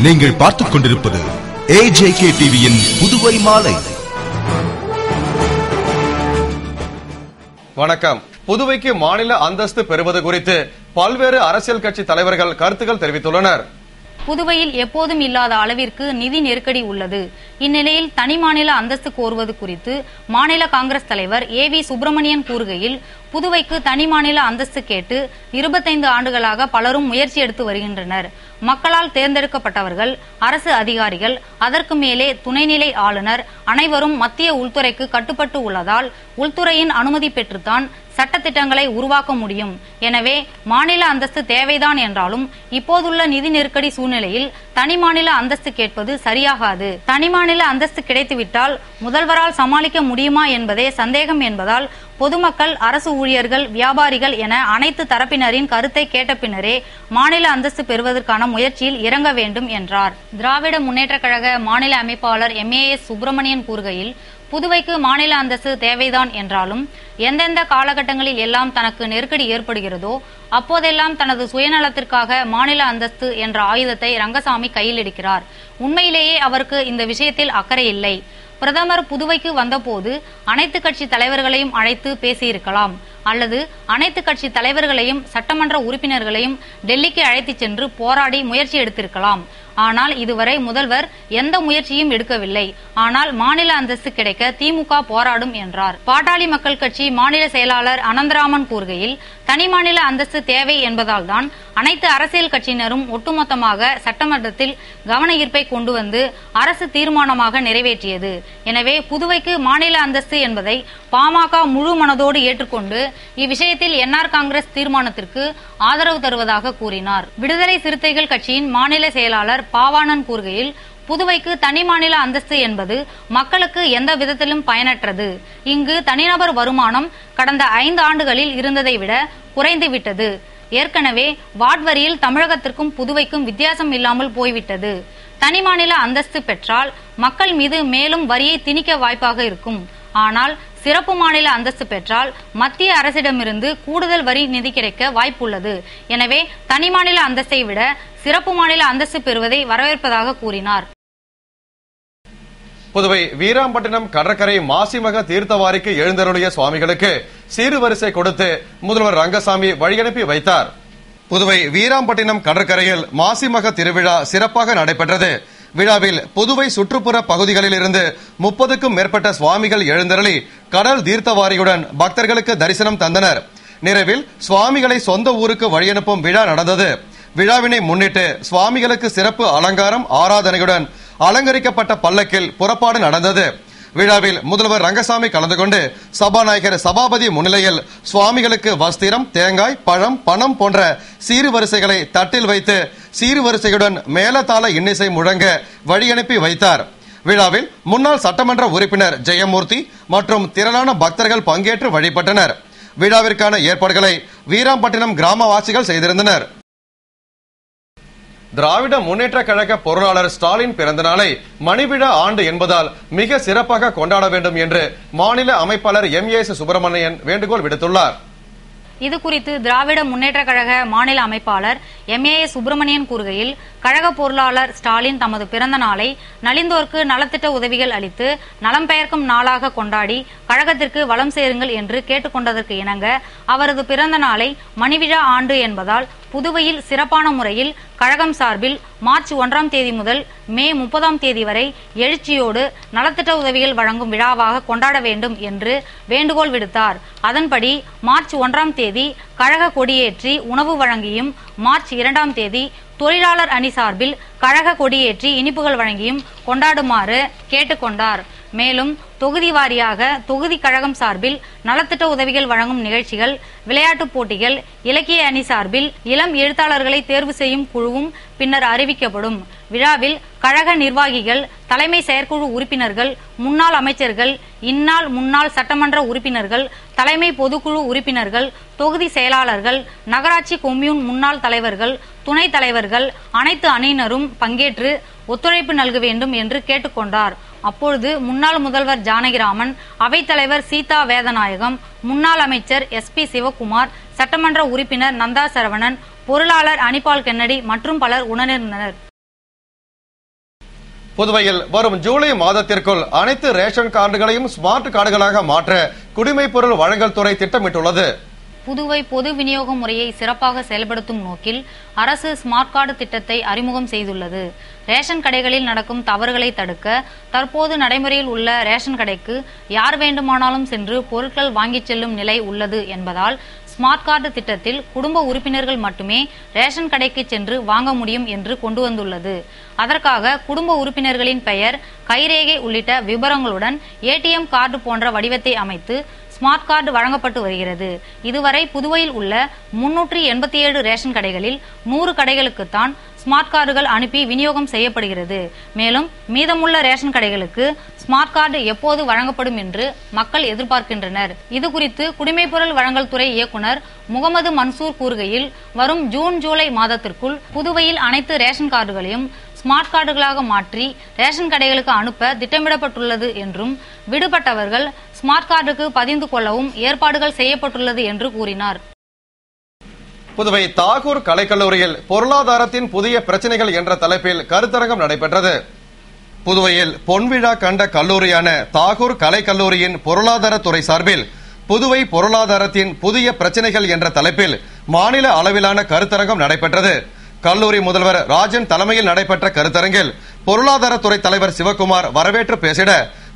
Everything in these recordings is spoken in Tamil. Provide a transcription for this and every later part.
நீங்கள் பார்த்துக் கொண்டிருப்பது AJK டிவியின் புதுவை மாலை. வணக்கம். புதுவைக்கு மாநில அந்தஸ்து பெறுவது குறித்து பல்வேறு அரசியல் கட்சி தலைவர்கள் கருத்துக்கள் தெரிவித்துள்ளனர். புதுவையில் எப்போதும் இல்லாத அளவிற்கு நிதி நெருக்கடி உள்ளது. இந்நிலையில் தனி மாநில அந்தஸ்து கோருவது குறித்து மாநில காங்கிரஸ் தலைவர் AV சுப்பிரமணியன் கூறுகையில், புதுவைக்கு தனி மாநில அந்தஸ்து கேட்டு 25 ஆண்டுகளாக பலரும் முயற்சி எடுத்து வருகின்றனர். மக்களால் தேர்ந்தெடுக்கப்பட்டவர்கள், அரசு அதிகாரிகள், அதற்கு மேலே துணைநிலை ஆளுநர் அனைவரும் மத்திய உள்துறைக்கு கட்டுப்பட்டு உள்ளதால் உள்துறையின் அனுமதி பெற்றுத்தான் சட்டத்திட்டங்களை உருவாக்க முடியும். எனவே மாநில அந்தஸ்து தேவைதான் என்றாலும் இப்போதுள்ள நிதி நெருக்கடி சூழ்நிலையில் தனி மாநில அந்தஸ்து கேட்பது சரியாகாது. தனி மாநில அந்தஸ்து கிடைத்துவிட்டால் முதல்வரால் சமாளிக்க முடியுமா என்பதே சந்தேகம் என்பதால் பொதுமக்கள், அரசு ஊழியர்கள், வியாபாரிகள் என அனைத்து தரப்பினரின் கருத்தை கேட்ட பின்னரே மாநில அந்தஸ்து பெறுவதற்கான முயற்சியில் இறங்க வேண்டும் என்றார். திராவிட முன்னேற்ற கழக மாநில அமைப்பாளர் MAS சுப்பிரமணியன் கூறுகையில், புதுவைக்கு மாநில அந்தஸ்து தேவைதான் என்றாலும் எந்தெந்த காலகட்டங்களில் எல்லாம் தனக்கு நெருக்கடி ஏற்படுகிறதோ அப்போதெல்லாம் தனது சுயநலத்திற்காக மாநில அந்தஸ்து என்ற ஆயுதத்தை ரங்கசாமி கையில் எடுக்கிறார். உண்மையிலேயே அவருக்கு இந்த விஷயத்தில் அக்கறை இல்லை. பிரதமர் புதுவைக்கு வந்தபோது அனைத்து கட்சி தலைவர்களையும் அழைத்து பேசியிருக்கலாம், அல்லது அனைத்து கட்சி தலைவர்களையும் சட்டமன்ற உறுப்பினர்களையும் டெல்லிக்கு அழைத்து சென்று போராடி முயற்சி எடுத்திருக்கலாம். ஆனால் இதுவரை முதல்வர் எந்த முயற்சியும் எடுக்கவில்லை. ஆனால் மாநில அந்தஸ்து கிடைக்க திமுக போராடும் என்றார். பாட்டாளி மக்கள் கட்சி மாநில செயலாளர் அனந்தராமன் கூறுகையில், தனி மாநில அந்தஸ்து தேவை என்பதால் தான் அனைத்து அரசியல் கட்சியினரும் ஒட்டுமொத்தமாக சட்டமன்றத்தில் கவன ஈர்ப்பை கொண்டு வந்து அரசு தீர்மானமாக நிறைவேற்றியது. எனவே புதுவைக்கு மாநில அந்தஸ்து என்பதை பாமக முழு மனதோடு ஏற்றுக்கொண்டு இவ்விஷயத்தில் NR காங்கிரஸ் தீர்மானத்திற்கு ஆதரவு தருவதாக கூறினார். விடுதலை சிறுத்தைகள் கட்சியின் மாநில செயலாளர் பாவாணன் கூறுகையில், புதுவைக்கு தனி மாநில அந்தஸ்து என்பது மக்களுக்கு எந்த விதத்திலும் பயனற்றது. இங்கு தனிநபர் வருமானம் கடந்த 5 ஆண்டுகளில் இருந்ததை விட குறைந்துவிட்டது. ஏற்கனவே வாட் வரியில் தமிழகத்திற்கும் புதுவைக்கும் வித்தியாசம் இல்லாமல் போய்விட்டது. தனி மாநில அந்தஸ்து பெற்றால் மக்கள் மீது மேலும் வரியை திணிக்க வாய்ப்பாக இருக்கும். ஆனால் சிறப்பு மாநில அந்தஸ்து பெற்றால் மத்திய அரசிடமிருந்து கூடுதல் வரி நிதி கிடைக்க வாய்ப்புள்ளது. எனவே தனி மாநில அந்தஸ்தை விட சிறப்பு மாநில அந்தஸ்து பெறுவதை வரவேற்பதாக கூறினார். புதுவை வீராம்பட்டினம் கடற்கரை மாசிமக தீர்த்தவாரிக்கு எழுந்தருளிய சுவாமிகளுக்கு சீர்வரிசை கொடுத்து முதல்வர் ரங்கசாமி வழியனுப்பி வைத்தார். புதுவை வீராம்பட்டினம் கடற்கரையில் மாசிமக திருவிழா சிறப்பாக நடைபெற்றது. விழாவில் புதுவை சுற்றுப்புற பகுதிகளில் இருந்து 30க்கும் மேற்பட்ட சுவாமிகள் எழுந்தருளி கடல் தீர்த்தவாரியுடன் பக்தர்களுக்கு தரிசனம் தந்தனர். நிறைவில் சுவாமிகளை சொந்த ஊருக்கு வழியனுப்பும் விழா நடந்தது. விழாவினை முன்னிட்டு சுவாமிகளுக்கு சிறப்பு அலங்காரம், ஆராதனையுடன் அலங்கரிக்கப்பட்ட பல்லக்கில் புறப்பாடு நடந்தது. விழாவில் முதல்வர் ரங்கசாமி கலந்து கொண்டு சபாநாயகர் சபாபதி முன்னிலையில் சுவாமிகளுக்கு வஸ்திரம், தேங்காய், பழம், பணம் போன்ற சீர்வரிசைகளை தட்டில் வைத்து சீர்வரிசையுடன் மேலதாள இன்னிசை முழங்க வழியனுப்பி வைத்தார். விழாவில் முன்னாள் சட்டமன்ற உறுப்பினர் ஜெயமூர்த்தி மற்றும் திரளான பக்தர்கள் பங்கேற்று வழிபட்டனர். விழாவிற்கான ஏற்பாடுகளை வீராம்பட்டினம் கிராமவாசிகள் செய்திருந்தனர். திராவிட முன்னேற்ற கழக பொருளாளர் ஸ்டாலின் பிறந்த நாளை மணிவிழா ஆண்டு என்பதால் மிக சிறப்பாக கொண்டாட வேண்டும் என்று மாநில அமைப்பாளர் MAS சுப்பிரமணியன் வேண்டுகோள் விடுத்துள்ளார். இது குறித்து திராவிட முன்னேற்ற கழக மாநில அமைப்பாளர் MAS சுப்பிரமணியன் கூறுகையில், கழக பொருளாளர் ஸ்டாலின் தமது பிறந்த நாளை நலிந்தோர்க்கு நலத்திட்ட உதவிகள் அளித்து நலம் பெயர்க்கும் நாளாக கொண்டாடி கழகத்திற்கு வளம் சேருங்கள் என்று கேட்டுக்கொண்டதற்கு இணங்க அவரது பிறந்த நாளை மணிவிழா ஆண்டு என்பதால் புதுவையில் சிறப்பான முறையில் கழகம் சார்பில் மார்ச் 1ஆம் தேதி முதல் மே 30ஆம் தேதி வரை எழுச்சியோடு நலத்திட்ட உதவிகள் வழங்கும் விழாவாக கொண்டாட வேண்டும் என்று வேண்டுகோள் விடுத்தார். அதன்படி மார்ச் 1ஆம் தேதி கழக கொடியேற்றி உணவு வழங்கியும், மார்ச் 2ஆம் தேதி தொழிலாளர் அணி சார்பில் கழக கொடியேற்றி இனிப்புகள் வழங்கியும் கொண்டாடுமாறு கேட்டுக்கொண்டார். மேலும் தொகுதி வாரியாக தொகுதி கழகம் சார்பில் நலத்திட்ட உதவிகள் வழங்கும் நிகழ்ச்சிகள், விளையாட்டுப் போட்டிகள், இலக்கிய அணி சார்பில் இளம் எழுத்தாளர்களை தேர்வு செய்யும் குழுவும் பின்னர் அறிவிக்கப்படும். விழாவில் கழக நிர்வாகிகள், தலைமை செயற்குழு உறுப்பினர்கள், முன்னாள் அமைச்சர்கள், இந்நாள் முன்னாள் சட்டமன்ற உறுப்பினர்கள், தலைமை பொதுக்குழு உறுப்பினர்கள், தொகுதி செயலாளர்கள், நகராட்சி கொம்யூன் முன்னாள் தலைவர்கள், துணைத் தலைவர்கள் அனைத்து அணியினரும் பங்கேற்று ஒத்துழைப்பு நல்க வேண்டும் என்று கேட்டுக்கொண்டார். அப்பொழுது முன்னாள் முதல்வர் ஜானகிராமன், அவைத்தலைவர் சீதா வேதநாயகம், முன்னாள் அமைச்சர் SP சிவகுமார், சட்டமன்ற உறுப்பினர் நந்தா சரவணன், பொருளாளர் அனிபால் கென்னடி மற்றும் பலர் உடனிருந்தனர். புதுவையில் வரும் ஜூலை மாதத்திற்குள் அனைத்து ரேஷன் கார்டுகளையும் ஸ்மார்ட் கார்டுகளாக மாற்ற குடிமைப் பொருள் வழங்கல் துறை திட்டமிட்டுள்ளது. புதுவை பொது விநியோக முறையை சிறப்பாக செயல்படுத்தும் நோக்கில் அரசு ஸ்மார்ட் கார்டு திட்டத்தை அறிமுகம் செய்துள்ளது. ரேஷன் கடைகளில் நடக்கும் தவறுகளை தடுக்க தற்போது நடைமுறையில் உள்ள ரேஷன் கடைக்கு யார் வேண்டுமானாலும் சென்று பொருட்கள் வாங்கிச் செல்லும் நிலை உள்ளது என்பதால் ஸ்மார்ட் கார்டு திட்டத்தில் குடும்ப உறுப்பினர்கள் மட்டுமே ரேஷன் கடைக்கு சென்று வாங்க முடியும் என்று கொண்டு வந்துள்ளது. அதற்காக குடும்ப உறுப்பினர்களின் பெயர், கைரேகை உள்ளிட்ட விவரங்களுடன் ஏடிஎம் கார்டு போன்ற வடிவத்தை அமைத்து ஸ்மார்ட் கார்டு வழங்கப்பட்டு வருகிறது. இதுவரை புதுவையில் உள்ள 387 ரேஷன் கடைகளில் 100 கடைகளுக்குத்தான் ஸ்மார்ட் கார்டுகள் அனுப்பி விநியோகம் செய்யப்படுகிறது. மேலும் மீதமுள்ள ரேஷன் கடைகளுக்கு ஸ்மார்ட் கார்டு எப்போது வழங்கப்படும் என்று மக்கள் எதிர்பார்க்கின்றனர். இதுகுறித்து குடிமைப் பொருள் வழங்கல் துறை இயக்குநர் முகமது மன்சூர் கூறுகையில், வரும் ஜூன் ஜூலை மாதத்திற்குள் புதுவையில் அனைத்து ரேஷன் கார்டுகளையும் ஸ்மார்ட் கார்டுகளாக மாற்றி ரேஷன் கடைகளுக்கு அனுப்ப திட்டமிடப்பட்டுள்ளது என்றும் விடுபட்டவர்கள் ஸ்மார்ட் கார்டுக்கு பதிந்து கொள்ளவும் ஏற்பாடுகள் செய்யப்பட்டுள்ளது என்று கூறினார். புதுவை தாகூர் கலைக்கல்லூரியில் பொருளாதாரத்தின் புதிய பிரச்சனைகள் என்ற தலைப்பில் கருத்தரங்கம் நடைபெற்றது. புதுவையில் பொன்விழா கண்ட கல்லூரியான தாகூர் கலைக்கல்லூரியின் பொருளாதாரத்துறை சார்பில் புதுவை பொருளாதாரத்தின் புதிய பிரச்சனைகள் என்ற தலைப்பில் மாநில அளவிலான கருத்தரங்கம் நடைபெற்றது. கல்லூரி முதல்வர் ராஜன் தலைமையில் நடைபெற்ற கருத்தரங்கில் பொருளாதாரத்துறை தலைவர் சிவக்குமார் வரவேற்று பேசிட,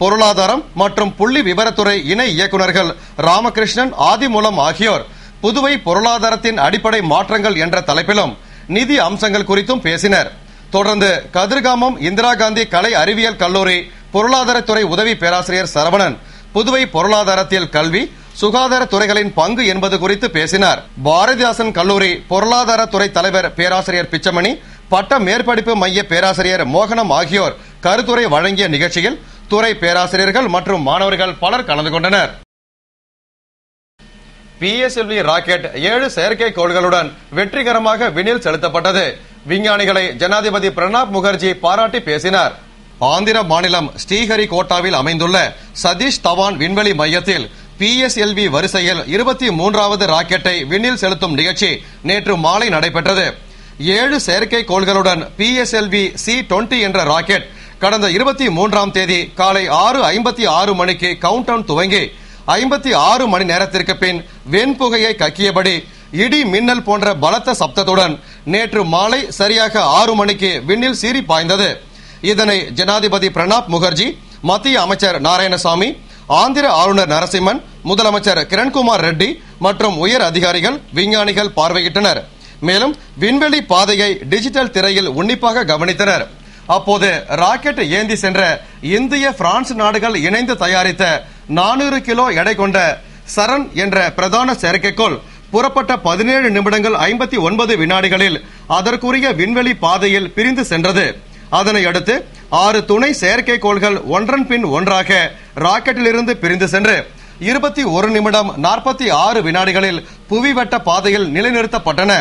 பொருளாதாரம் மற்றும் புள்ளி விவரத்துறை இணை இயக்குநர்கள் ராமகிருஷ்ணன், ஆதிமூலம் ஆகியோர் புதுவை பொருளாதாரத்தின் அடிப்படை மாற்றங்கள் என்ற தலைப்பிலும் நிதி அம்சங்கள் குறித்தும் பேசினர். தொடர்ந்து கதிர்காமம் இந்திரா காந்தி கலை அறிவியல் கல்லூரி பொருளாதாரத்துறை உதவி பேராசிரியர் சரவணன் புதுவை பொருளாதாரத்தில் கல்வி, சுகாதார துறைகளின் பங்கு என்பது குறித்து பேசினார். பாரதிதாசன் கல்லூரி பொருளாதாரத்துறை தலைவர் பேராசிரியர் பிச்சமணி, பட்ட மேற்படிப்பு மைய பேராசிரியர் மோகனம் ஆகியோர் கருத்துரை வழங்கிய நிகழ்ச்சியில் துறை பேராசிரியர்கள் மற்றும் மாணவர்கள் பலர் கலந்து கொண்டனர். PSLV ராக்கெட் 7 செயற்கைக்கோள்களுடன் வெற்றிகரமாக விண்ணில் செலுத்தப்பட்டது. விஞ்ஞானிகளை ஜனாதிபதி பிரணாப் முகர்ஜி பாராட்டி பேசினார். ஆந்திர மாநிலம் ஸ்ரீஹரிகோட்டாவில் அமைந்துள்ள சதீஷ் தவான் விண்வெளி மையத்தில் PSLV வரிசையில் 23வது ராக்கெட்டை விண்ணில் செலுத்தும் நிகழ்ச்சி நேற்று மாலை நடைபெற்றது. 7 செயற்கைக்கோள்களுடன் PSLV C-20 என்ற ராக்கெட் கடந்த 23ஆம் தேதி காலை 6:56 மணிக்கு கவுண்டவுன் துவங்கி 56 மணி நேரத்திற்கு பின் வெண்புகையை கக்கியபடி இடி மின்னல் போன்ற பலத்த சப்தத்துடன் நேற்று மாலை சரியாக 6 மணிக்கு விண்ணில் சீறி பாய்ந்தது. இதனை ஜனாதிபதி பிரணாப் முகர்ஜி, மத்திய அமைச்சர் நாராயணசாமி, ஆந்திர ஆளுநர் நரசிம்மன், முதலமைச்சர் கிரண்குமார் ரெட்டி மற்றும் உயர் அதிகாரிகள், விஞ்ஞானிகள் பார்வையிட்டனர். மேலும் விண்வெளி பாதையை டிஜிட்டல் திரையில் உன்னிப்பாக கவனித்தனர். அப்போது ராக்கெட் ஏந்தி சென்ற இந்திய, பிரான்ஸ் நாடுகள் இணைந்து தயாரித்த 400 கிலோ எடை கொண்ட சரண் என்ற பிரதான செயற்கைக்கோள் புறப்பட்ட 17 நிமிடங்கள் 59 வினாடிகளில் அதற்குரிய விண்வெளி பாதையில் பிரிந்து சென்றது. அதனை அடுத்து 6 துணை செயற்கைக்கோள்கள் ஒன்றன் பின் ஒன்றாக ராக்கெட்டிலிருந்து பிரிந்து சென்று 21 நிமிடம் 46 வினாடிகளில் புவிவட்ட பாதையில் நிலைநிறுத்தப்பட்டன.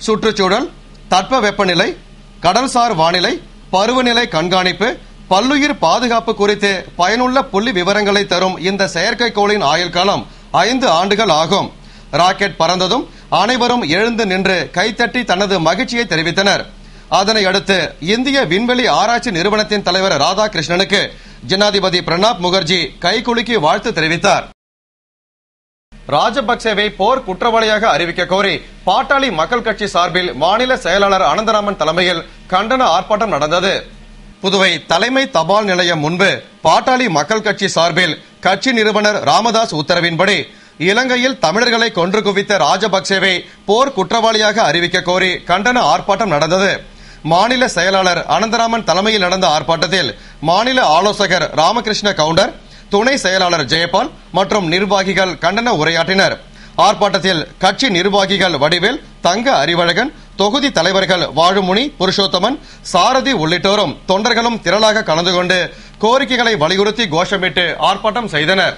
சுற்றுச்சூழல், தட்பவெப்பநிலை, கடல்சார் வானிலை, பருவநிலை கண்காணிப்பு, பல்லுயிர் பாதுகாப்பு குறித்து பயனுள்ள புள்ளி விவரங்களை தரும் இந்த செயற்கைக்கோளின் ஆயுள் காலம் 5 ஆண்டுகள் ஆகும். ராக்கெட் பறந்ததும் அனைவரும் எழுந்து நின்று கைத்தட்டி தனது மகிழ்ச்சியை தெரிவித்தனர். அதனை அடுத்து இந்திய விண்வெளி ஆராய்ச்சி நிறுவனத்தின் தலைவர் ராதாகிருஷ்ணனுக்கு ஜனாதிபதி பிரணாப் முகர்ஜி கைகுலுக்கி வாழ்த்து தெரிவித்தார். ராஜபக்சேவை போர் குற்றவாளியாக அறிவிக்க கோரி பாட்டாளி மக்கள் கட்சி சார்பில் மாநில செயலாளர் அனந்தராமன் தலைமையில் கண்டன ஆர்ப்பாட்டம் நடந்தது. புதுவை தலைமை தபால் நிலையம் முன்பு பாட்டாளி மக்கள் கட்சி சார்பில் கட்சி நிறுவனர் ராமதாஸ் உத்தரவின்படி இலங்கையில் தமிழர்களை கொன்று குவித்த ராஜபக்சேவை போர் குற்றவாளியாக அறிவிக்க கோரி கண்டன ஆர்ப்பாட்டம் நடந்தது. மாநில செயலாளர் அனந்தராமன் தலைமையில் நடந்த ஆர்ப்பாட்டத்தில் மாநில ஆலோசகர் ராமகிருஷ்ண கவுண்டர், துணை செயலாளர் ஜெயபால் மற்றும் நிர்வாகிகள் கண்டன உரையாற்றினர். ஆர்ப்பாட்டத்தில் கட்சி நிர்வாகிகள் வடிவேல், தங்க அறிவழகன், தொகுதி தலைவர்கள் வாழுமுனி, புருஷோத்தமன், சாரதி உள்ளிட்டோரும் தொண்டர்களும் திரளாக கலந்து கொண்டு கோரிக்கைகளை வலியுறுத்தி கோஷமிட்டு ஆர்ப்பாட்டம் செய்தனர்.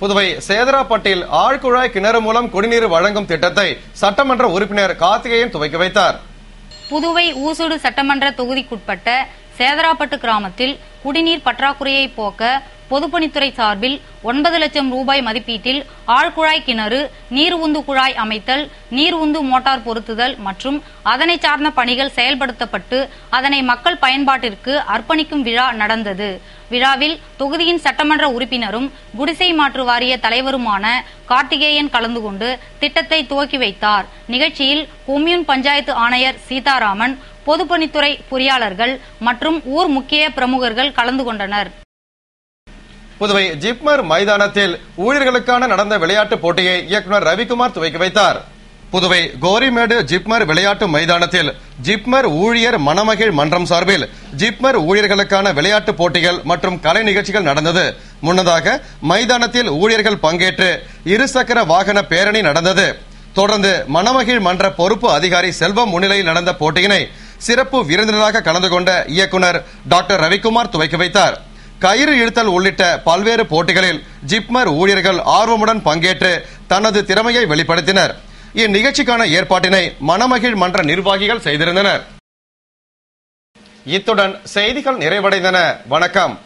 புதுவை சேதராப்பட்டில் ஆழ்குழாய் கிணறு மூலம் குடிநீர் வழங்கும் திட்டத்தை சட்டமன்ற உறுப்பினர் கார்த்திகேயன் துவக்கி வைத்தார். புதுவை ஊசுடு சட்டமன்ற தொகுதிக்குட்பட்ட சேதராப்பட்டு கிராமத்தில் குடிநீர் பற்றாக்குறையை போக்க பொதுப்பணித்துறை சார்பில் 9 லட்சம் ரூபாய் மதிப்பீட்டில் ஆழ்குழாய் கிணறு, நீர் உந்து குழாய் அமைத்தல், நீர் உந்து மோட்டார் பொருத்துதல் மற்றும் அதனை சார்ந்த பணிகள் செயல்படுத்தப்பட்டு அதனை மக்கள் பயன்பாட்டிற்கு அர்ப்பணிக்கும் விழா நடந்தது. விழாவில் தொகுதியின் சட்டமன்ற உறுப்பினரும் குடிசை மாற்று வாரிய தலைவருமான கார்த்திகேயன் கலந்து கொண்டு திட்டத்தை துவக்கி வைத்தார். நிகழ்ச்சியில் கொம்யூன் பஞ்சாயத்து ஆணையர் சீதாராமன், பொதுப்பணித்துறை பொறியாளர்கள் மற்றும் ஊர் முக்கிய பிரமுகர்கள் கலந்து கொண்டனர். புதுவை ஜிப்மர் மைதானத்தில் ஊழியர்களுக்கான நடந்த விளையாட்டு போட்டியை இயக்குநர் ரவிக்குமார் துவக்கி வைத்தார். புதுவை கோரிமேடு ஜிப்மர் விளையாட்டு மைதானத்தில் ஜிப்மர் ஊழியர் மணமகிழ் மன்றம் சார்பில் ஜிப்மர் ஊழியர்களுக்கான விளையாட்டு போட்டிகள் மற்றும் கலை நிகழ்ச்சிகள் நடந்தது. முன்னதாக மைதானத்தில் ஊழியர்கள் பங்கேற்று இருசக்கர வாகன பேரணி நடந்தது. தொடர்ந்து மணமகிழ் மன்ற பொறுப்பு அதிகாரி செல்வம் முன்னிலையில் நடந்த போட்டியினை சிறப்பு விருந்தினராக கலந்து கொண்ட இயக்குநர் டாக்டர் ரவிக்குமார் துவக்கி வைத்தார். கயிறு இழுத்தல் உள்ளிட்ட பல்வேறு போட்டிகளில் ஜிப்மர் ஊழியர்கள் ஆர்வமுடன் பங்கேற்று தனது திறமையை வெளிப்படுத்தினர். இந்நிகழ்ச்சிக்கான ஏற்பாட்டினை மணமகிழ் மன்ற நிர்வாகிகள் செய்திருந்தனர். இத்துடன் செய்திகள் நிறைவடைந்தன. வணக்கம்.